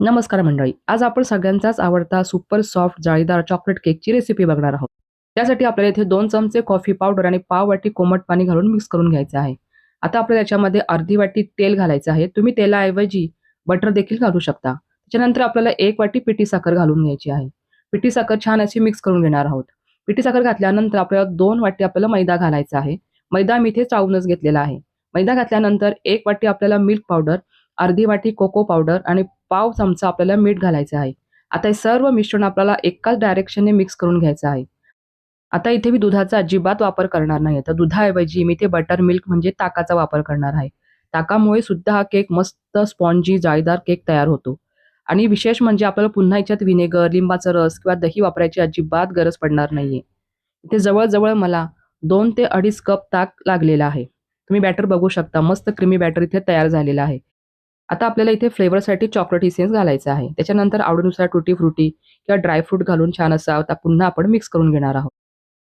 नमस्कार मंडळी. आज आपण सगळ्यांचाच आवडता सुपर सॉफ्ट जाळीदार चॉकलेट केकची रेसिपी बघणार आहोत. त्यासाठी आपल्याला इथे 2 चमचे कॉफी पावडर आणि पाव वाटी कोमट पाणी घालून मिक्स करून घ्यायचं आहे. आता आपल्याला याच्यामध्ये अर्धी वाटी तेल घालायचं आहे. तुम्ही तेलाऐवजी बटर देखील घालू शकता. त्याच्यानंतर आपल्याला 1 वाटी पिठी साखर घालून घ्यायची आहे. पिठी साखर छान अशी मिक्स करून घेणार आहोत. पिठी साखर घातल्यानंतर आपल्याला 2 वाटी आपल्याला मैदा घालायचा आहे. मैदा मी इथे चाळूनच घेतलेला आहे. मैदा घातल्यानंतर 1 वाटी आपल्याला मिल्क पावडर, अर्धी वाटी कोको पावडर आणि पाव चमचा आपल्याला मीठ घालायचं आहे. आता हे सर्व मिश्रण आपल्याला एकाच डायरेक्शनने मिक्स करून घ्यायचं आहे. आता इथे मी दुधाचा अजिबात वापर करणार नाही. तर दुधाऐवजी मी इथे बटर मिल्क म्हणजे ताकाचा वापर करणार आहे. ताकामुळे सुद्धा हा केक मस्त स्पॉन्जी जाळीदार केक तयार होतो. आणि विशेष म्हणजे आपल्याला पुन्हा याच्यात व्हिनेगर, लिंबाचा रस किंवा दही वापरायची अजिबात गरज पडणार नाहीये. इथे जवळ मला 2 ते 2.5 कप ताक लागलेलं आहे. तुम्ही बॅटर बघू शकता. मस्त क्रीमी बॅटर इथे तयार झालेलं आहे. आता आपल्याला इथे फ्लेवरसाठी चॉकलेट इसेन्स घालायचं आहे. त्याच्यानंतर आवडीनुसार टुटी फ्रुटी किंवा ड्रायफ्रूट घालून छान असा आता पुन्हा आपण मिक्स करून घेणार आहोत.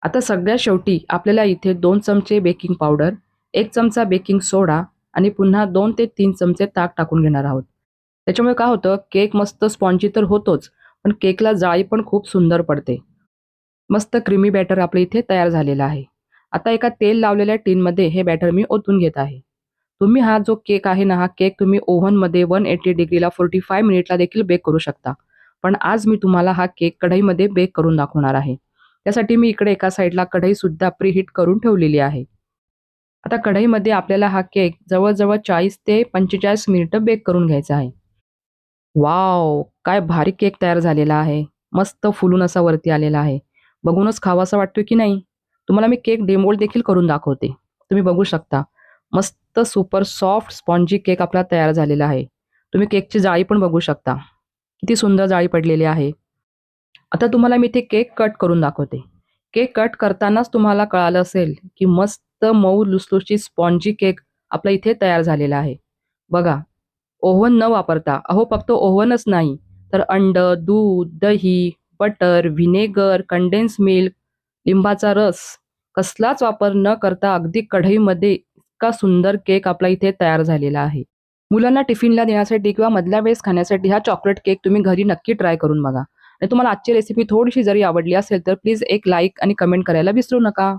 आता सगळ्यात शेवटी आपल्याला इथे 2 चमचे बेकिंग पावडर, 1 चमचा बेकिंग सोडा आणि पुन्हा 2 ते 3 चमचे ताक टाकून घेणार आहोत. त्याच्यामुळे काय होतं, केक मस्त स्पॉन्जी तर होतोच, पण केकला जाळी पण खूप सुंदर पडते. मस्त क्रीमी बॅटर आपलं इथे तयार झालेलं आहे. आता एका तेल लावलेल्या टिनमध्ये हे बॅटर मी ओतून घेत आहे. तुम्ही हा जो केक आहे ना, हा केक तुम्ही ओव्हनमध्ये 180 डिग्रीला 45 मिनिटला देखील बेक करू शकता. पण आज मी तुम्हाला हा केक कढईमध्ये बेक करून दाखवणार आहे. त्यासाठी मी इकडे एका साईडला कढईसुद्धा प्रीहीट करून ठेवलेली आहे. आता कढईमध्ये आपल्याला हा केक जवळ 40 ते 45 मिनिटं बेक करून घ्यायचा आहे. वॉव! काय भारी केक तयार झालेला आहे. मस्त फुलून असा वरती आलेला आहे. बघूनच खावासा वाटतोय की नाही? तुम्हाला मी केक डेमोल्ड देखील करून दाखवते. तुम्ही बघू शकता. मस्त सुपर सॉफ्ट स्पॉन्जी केक आपला तयार झालेला आहे. तुम्ही केकची जाळी पण बघू शकता. किती सुंदर जाळी पडलेली आहे. आता तुम्हाला मी इथे केक कट करून दाखवते. केक कट करतानाच तुम्हाला कळालं असेल, की मस्त मऊ लुसलुशीत स्पॉन्जी केक आपला इथे तयार झालेला आहे. बघा, ओव्हन न वापरता, अहो फक्त ओव्हनच नाही, तर अंडं, दूध, दही, बटर, व्हिनेगर, कंडेन्स मिल्क, लिंबाचा रस कसलाच वापर न करता अगदी कढईमध्ये इतका सुंदर केक आपला इथे तयार झालेला आहे. मुलांना टिफिनला देण्यासाठी किंवा मधल्या वेळेस खाण्यासाठी हा चॉकलेट केक तुम्ही घरी नक्की ट्राय करून बघा. आणि तुम्हाला आजची रेसिपी थोडीशी जरी आवडली असेल तर प्लीज एक लाईक आणि कमेंट करायला विसरू नका.